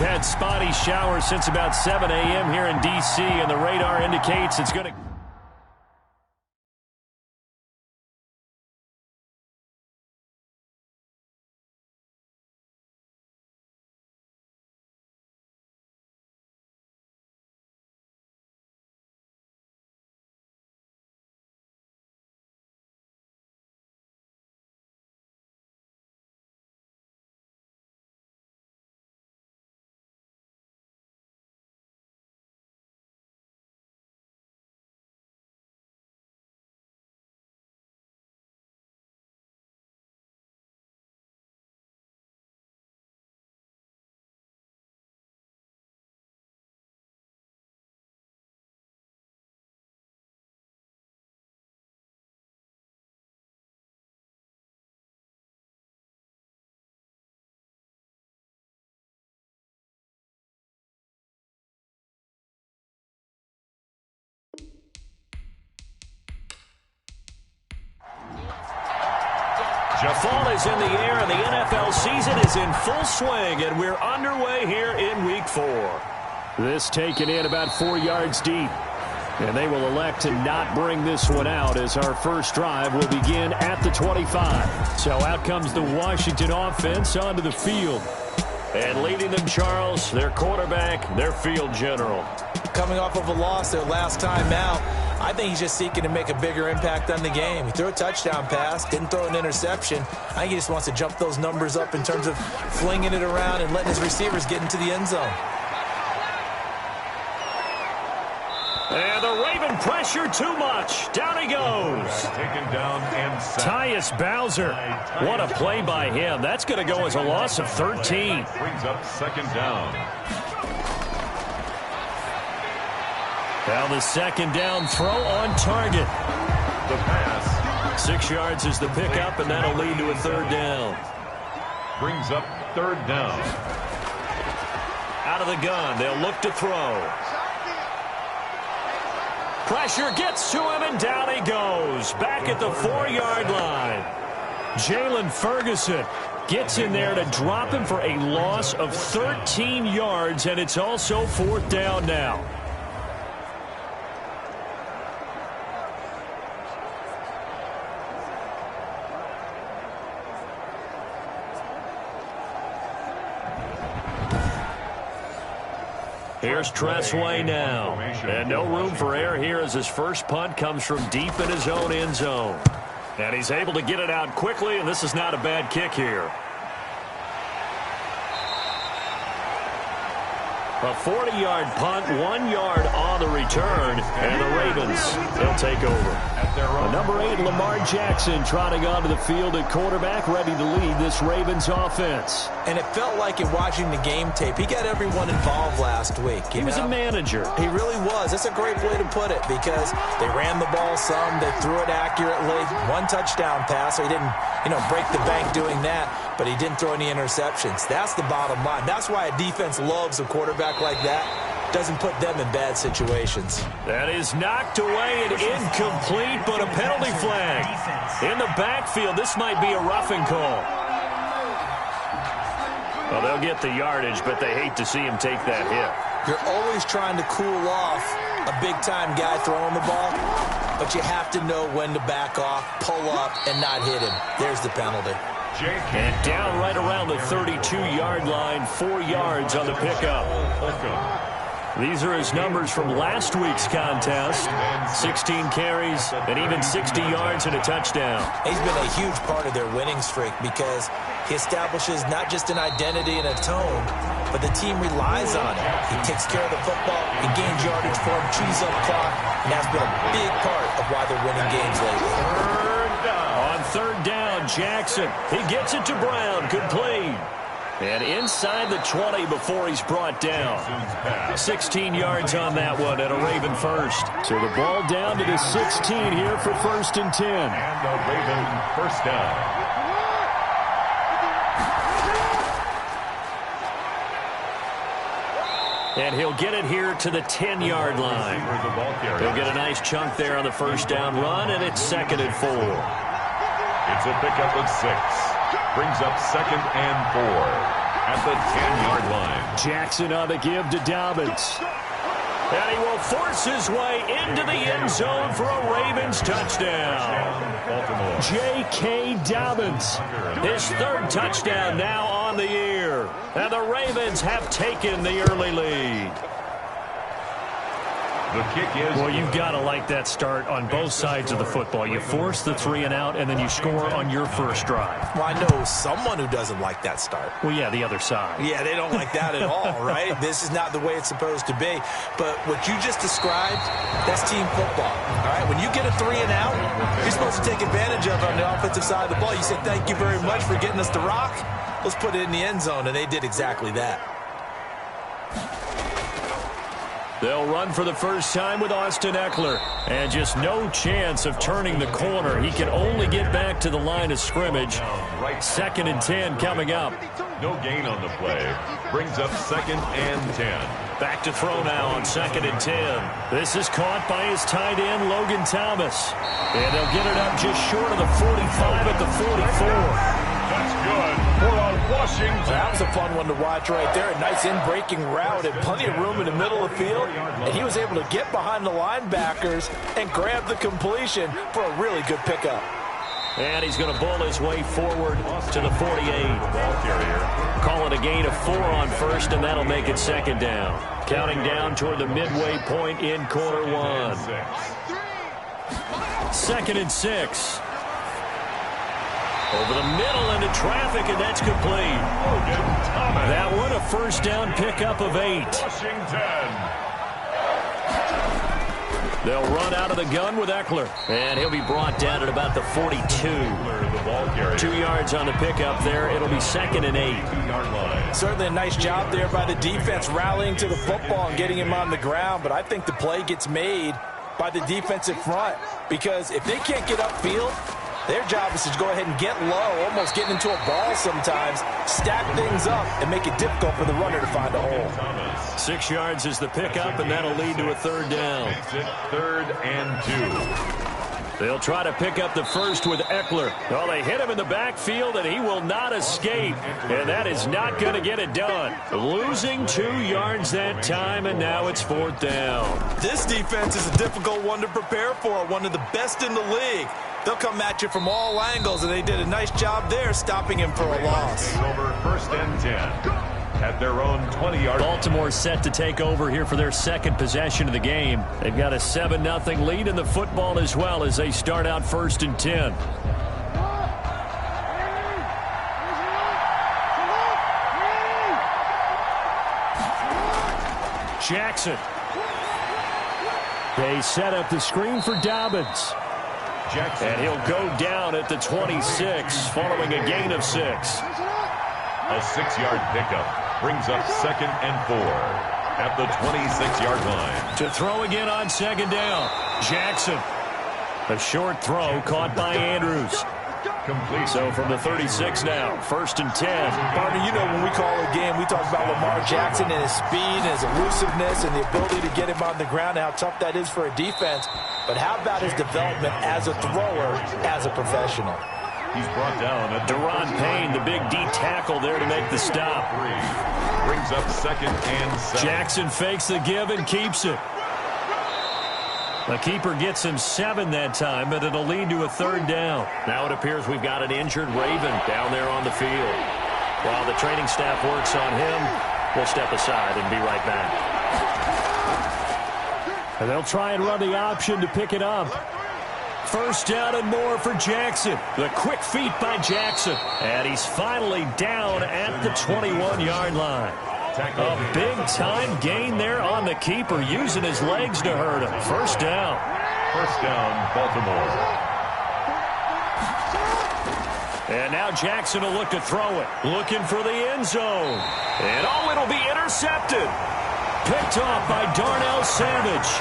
had spotty showers since about 7 a.m. here in D.C., and the radar indicates it's going to... Fall is in the air, and the NFL season is in full swing, and we're underway here in Week 4. This taken in about 4 yards deep, and they will elect to not bring this one out as our first drive will begin at the 25. So out comes the Washington offense onto the field. And leading them, Charles, their quarterback, their field general. Coming off of a loss their last time out, I think he's just seeking to make a bigger impact on the game. He threw a touchdown pass, didn't throw an interception. I think he just wants to jump those numbers up in terms of flinging it around and letting his receivers get into the end zone. And the Raven pressure too much. Down he goes. Taken down and sacked. Tyus Bowser. What a play by him. That's going to go as a loss of 13. Brings up second down. Now the second down throw on target. The pass. 6 yards is the pickup, and that'll lead to a third down. Brings up third down. Out of the gun, they'll look to throw. Pressure gets to him, and down he goes. Back at the 4-yard line. Jalen Ferguson gets in there to drop him for a loss of 13 yards, and it's also fourth down now. Here's Tressway now. And no room for error here as his first punt comes from deep in his own end zone. And he's able to get it out quickly, and this is not a bad kick here. A 40-yard punt, 1 yard on the return, and the Ravens, they'll take over. Number 8, Lamar Jackson, trotting onto the field at quarterback, ready to lead this Ravens offense. And it felt like in watching the game tape, he got everyone involved last week. He was a manager. He really was. That's a great way to put it because they ran the ball some, they threw it accurately. 1 touchdown pass, so he didn't, break the bank doing that, but he didn't throw any interceptions. That's the bottom line. That's why a defense loves a quarterback like that. Doesn't put them in bad situations. That is knocked away and incomplete, but a penalty flag. In the backfield, this might be a roughing call. Well, they'll get the yardage, but they hate to see him take that hit. You're always trying to cool off a big-time guy throwing the ball, but you have to know when to back off, pull up, and not hit him. There's the penalty. And down right around the 32-yard line, 4 yards on the pickup. These are his numbers from last week's contest. 16 carries and even 60 yards and a touchdown. He's been a huge part of their winning streak because he establishes not just an identity and a tone, but the team relies on him. He takes care of the football, he gains yardage for him, chews up clock, and that's been a big part of why they're winning games lately. On third down, Jackson. He gets it to Brown. Good play. And inside the 20 before he's brought down. 16 yards on that one and a Raven first. So the ball down to the 16 here for 1st and 10. And a Raven first down. And he'll get it here to the 10-yard line. He'll get a nice chunk there on the first down run, and it's 2nd and 4. It's a pickup of 6. Brings up 2nd and 4. at the 10-yard line. Jackson on the give to Dobbins. And he will force his way into the end zone for a Ravens touchdown. J.K. Dobbins, his third touchdown now on the year. And the Ravens have taken the early lead. The kick is... Well, you've got to like that start on both sides of the football. You force the 3 and out, and then you score on your first drive. Well, I know someone who doesn't like that start. Well, yeah, the other side. Yeah, they don't like that at all, right? This is not the way it's supposed to be. But what you just described, that's team football, all right? When you get a 3 and out, you're supposed to take advantage of it on the offensive side of the ball. You said, thank you very much for getting us the rock. Let's put it in the end zone, and they did exactly that. They'll run for the first time with Austin Eckler. And just no chance of turning the corner. He can only get back to the line of scrimmage. 2nd and 10 coming up. No gain on the play. Brings up 2nd and 10. Back to throw now on 2nd and 10. This is caught by his tight end, Logan Thomas. And they'll get it up just short of the 45 at the 44. That's good for a Washington. That was a fun one to watch right there. A nice in-breaking route and plenty of room in the middle of the field. And he was able to get behind the linebackers and grab the completion for a really good pickup. And he's going to bull his way forward to the 48. Ball carrier. Call it a gain of 4 on first, and that'll make it 2nd down. Counting down toward the midway point in quarter 1. 2nd and 6. Over the middle into traffic, and that's complete. That one, a first down pickup of 8. Washington. They'll run out of the gun with Eckler. And he'll be brought down at about the 42. 2 yards on the pickup there. It'll be 2nd and 8. 2-yard line. Certainly a nice job there by the defense rallying to the football and getting him on the ground. But I think the play gets made by the defensive front. Because if they can't get upfield, their job is to go ahead and get low, almost getting into a ball sometimes, stack things up, and make it difficult for the runner to find a hole. 6 yards is the pickup, and that'll lead to a 3rd down. Makes it 3rd and 2. They'll try to pick up the first with Eckler. Well, they hit him in the backfield, and he will not escape. And that is not going to get it done. Losing 2 yards that time, and now it's 4th down. This defense is a difficult one to prepare for, one of the best in the league. They'll come at you from all angles, and they did a nice job there stopping him for a loss. Over 1st and 10 at their own 20-yard. Baltimore set to take over here for their 2nd possession of the game. They've got a 7-0 lead in the football as well as they start out 1st and 10. Jackson. They set up the screen for Dobbins. Jackson. And he'll go down at the 26 following a gain of 6. A 6-yard pickup brings up 2nd and 4 at the 26-yard line. To throw again on 2nd down. Jackson. A short throw caught by Andrews. Complete. So from the 36 now, 1st and 10. Partner, you know when we call a game, we talk about Lamar Jackson and his speed and his elusiveness and the ability to get him on the ground and how tough that is for a defense. But how about his development as a thrower, as a professional? He's brought down at Deron Payne, the big D tackle there to make the stop. 3. Brings up 2nd and 7. Jackson fakes the give and keeps it. The keeper gets him 7 that time, but it'll lead to a 3rd down. Now it appears we've got an injured Raven down there on the field. While the training staff works on him, we'll step aside and be right back. And they'll try and run the option to pick it up. 1st down and more for Jackson. The quick feet by Jackson. And he's finally down at the 21-yard line. A big-time gain there on the keeper, using his legs to hurt him. 1st down. 1st down, Baltimore. And now Jackson will look to throw it. Looking for the end zone. And oh, it'll be intercepted. Picked off by Darnell Savage.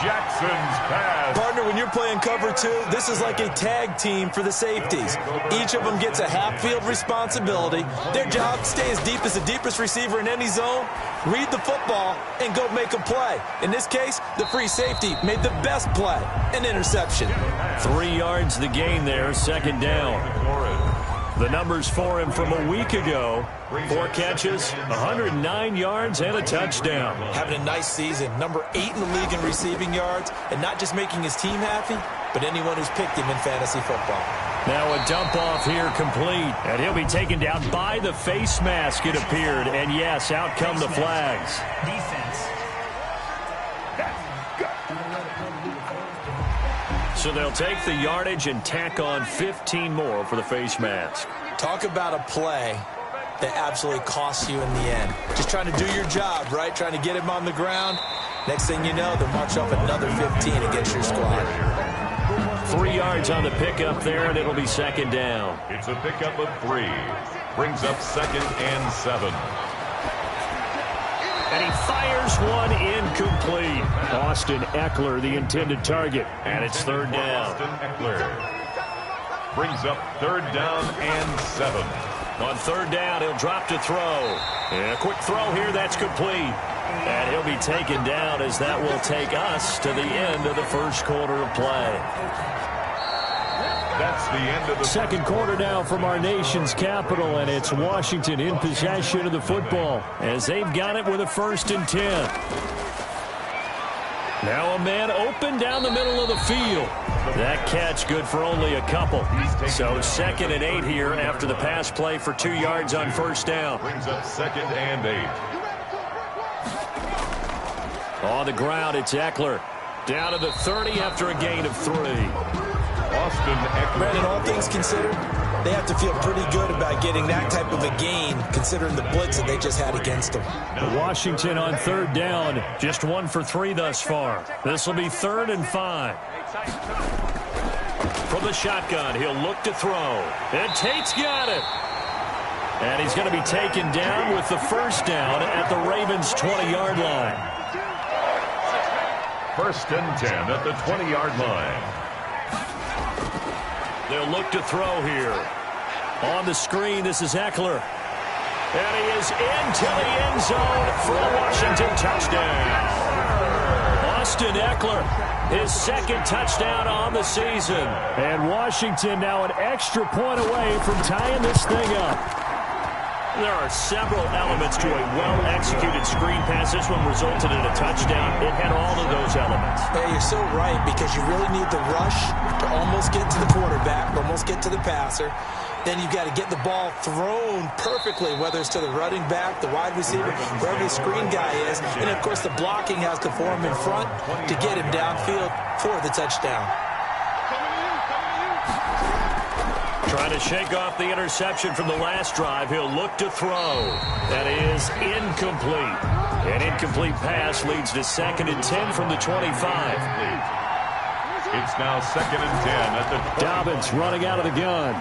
Jackson's pass. Partner, when you're playing cover 2, this is like a tag team for the safeties. Each of them gets a half-field responsibility. Their job, stay as deep as the deepest receiver in any zone, read the football, and go make a play. In this case, the free safety made the best play, an interception. 3 yards the gain there, 2nd down. The numbers for him from a week ago: 4 catches, 109 yards, and a touchdown. Having a nice season. Number 8 in the league in receiving yards, and not just making his team happy, but anyone who's picked him in fantasy football. Now a dump off here complete, and he'll be taken down by the face mask, it appeared. And yes, out come the flags. Defense. So they'll take the yardage and tack on 15 more for the face mask. Talk about a play that absolutely costs you in the end. Just trying to do your job, right? Trying to get him on the ground. Next thing you know, they'll march off another 15 against your squad. 3 yards on the pickup there, and it'll be second down. It's a pickup of 3. Brings up 2nd and 7. And he fires one incomplete. Austin Eckler, the intended target. And it's third down. Austin Eckler brings up 3rd down and 7. On 3rd down, he'll drop to throw. And a quick throw here, that's complete. And he'll be taken down as that will take us to the end of the first quarter of play. That's the end of the second quarter now from our nation's capital, and it's Washington in possession of the football as they've got it with a 1st and 10. Now a man open down the middle of the field. That catch good for only a couple. So 2nd and 8 here after the pass play for 2 yards on 1st down. Brings up 2nd and 8. On the ground, it's Eckler. Down to the 30 after a gain of 3. Austin Eckler. Brandon, all things considered, they have to feel pretty good about getting that type of a gain, considering the blitz that they just had against them. Washington on 3rd down, just 1 for 3 thus far. This will be 3rd and 5. From the shotgun, he'll look to throw. And Tate's got it. And he's going to be taken down with the 1st down at the Ravens' 20-yard line. 1st and 10 at the 20-yard line. They'll look to throw here. On the screen, this is Eckler. And he is into the end zone for a Washington touchdown. Austin Eckler, his 2nd touchdown on the season. And Washington now an extra point away from tying this thing up. There are several elements to a well-executed screen pass. This one resulted in a touchdown. It had all of those elements. Yeah, you're so right, because you really need the rush to almost get to the quarterback, almost get to the passer. Then you've got to get the ball thrown perfectly, whether it's to the running back, the wide receiver, wherever the screen guy is. And, of course, the blocking has to form in front to get him downfield for the touchdown. Trying to shake off the interception from the last drive. He'll look to throw. That is incomplete. An incomplete pass leads to 2nd and 10 from the 25. It's now 2nd and 10 at the 20. Dobbins running out of the gun.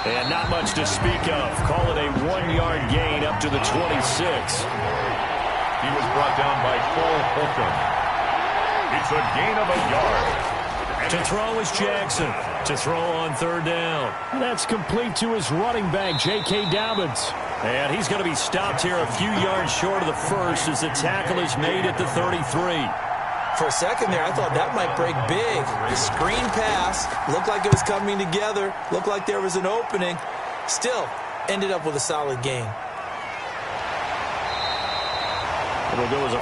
And not much to speak of. Call it a 1-yard gain up to the 26. He was brought down by Cole Holcomb. It's a gain of a yard. To throw is Jackson. To throw on 3rd down. That's complete to his running back, J.K. Dobbins. And he's going to be stopped here a few yards short of the 1st as the tackle is made at the 33. For a second there, I thought that might break big. The screen pass looked like it was coming together. Looked like there was an opening. Still ended up with a solid gain. It'll go as a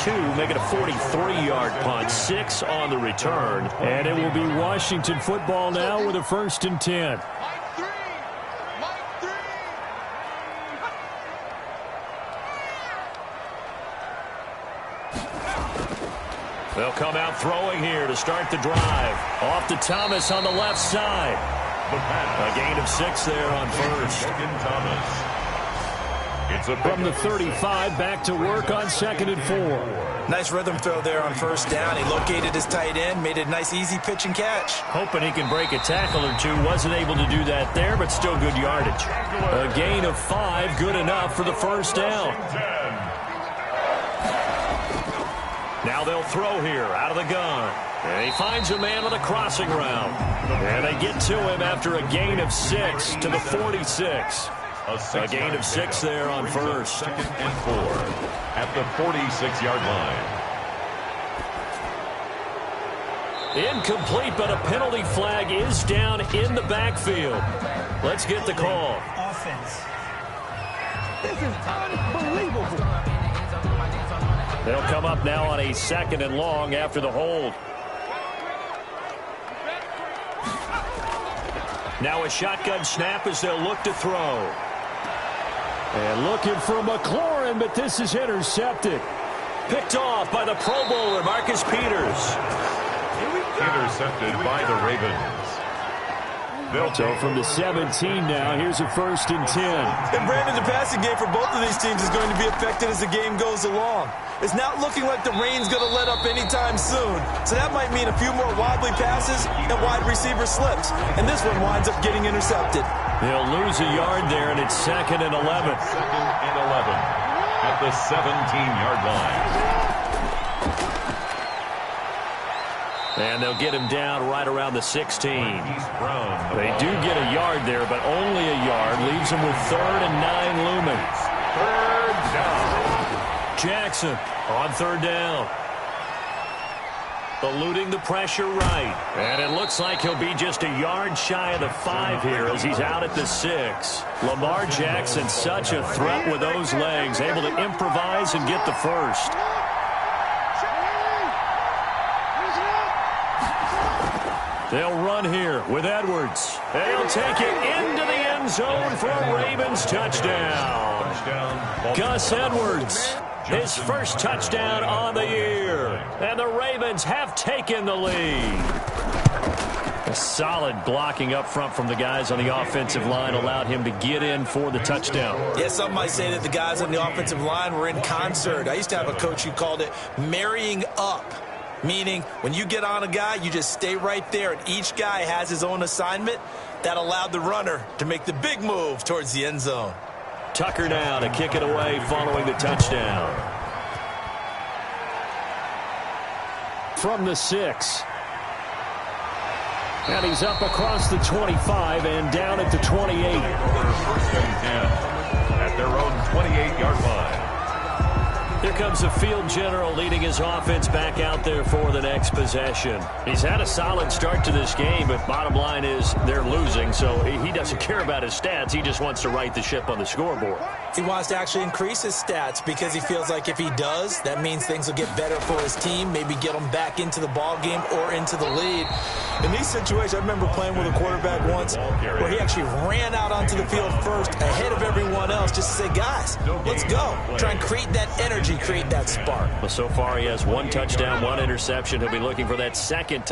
42, make it a 43-yard punt. 6 on the return. And it will be Washington football now with a 1st and 10. They'll come out throwing here to start the drive. Off to Thomas on the left side. A gain of 6 there on 1st. From the 35, back to work on 2nd and 4. Nice rhythm throw there on 1st down. He located his tight end, made a nice easy pitch and catch. Hoping he can break a tackle or two. Wasn't able to do that there, but still good yardage. A gain of 5, good enough for the 1st down. Now they'll throw here out of the gun. And he finds a man on the crossing route. And they get to him after a gain of 6 to the 46. A gain of 6 there on 1st. 2nd and 4 at the 46-yard line. Incomplete, but a penalty flag is down in the backfield. Let's get the call. Offense. This is unbelievable. They'll come up now on a 2nd and long after the hold. Now a shotgun snap as they'll look to throw. And looking for McLaurin, but this is intercepted. Picked off by the Pro Bowler, Marcus Peters. Intercepted by the Ravens. So from the 17 now, here's a 1st and 10. And Brandon, the passing game for both of these teams is going to be affected as the game goes along. It's not looking like the rain's going to let up anytime soon. So that might mean a few more wobbly passes and wide receiver slips. And this one winds up getting intercepted. They'll lose a yard there, and it's 2nd and 11. 2nd and 11 at the 17-yard line. And they'll get him down right around the 16. They do get a yard there, but only a yard. Leaves them with 3rd and 9 looming. 3rd down. Jackson on 3rd down. Eluding the pressure right. And it looks like he'll be just a yard shy of the 5 here as he's out at the 6. Lamar Jackson, such a threat with those legs, able to improvise and get the 1st. They'll run here with Edwards. And he'll take it into the end zone for a Ravens touchdown. Gus Edwards, his 1st touchdown on the year. And the Ravens have taken the lead. A solid blocking up front from the guys on the offensive line allowed him to get in for the touchdown. Yeah, some might say that the guys on the offensive line were in concert. I used to have a coach who called it marrying up. Meaning, when you get on a guy, you just stay right there, and each guy has his own assignment. That allowed the runner to make the big move towards the end zone. Tucker now to kick it away following the touchdown. From the 6. And he's up across the 25 and down at the 28. 1st and 10 at their own 28-yard line. Here comes the field general leading his offense back out there for the next possession. He's had a solid start to this game, but bottom line is they're losing, so he doesn't care about his stats. He just wants to right the ship on the scoreboard. He wants to actually increase his stats because he feels like if he does, that means things will get better for his team, maybe get them back into the ball game or into the lead. In these situations, I remember playing with a quarterback once where he actually ran out onto the field first ahead of everyone else just to say, guys, let's go. Try and create that energy, create that spark. Well, so far he has 1 touchdown, 1 interception. He'll be looking for that 2nd touchdown.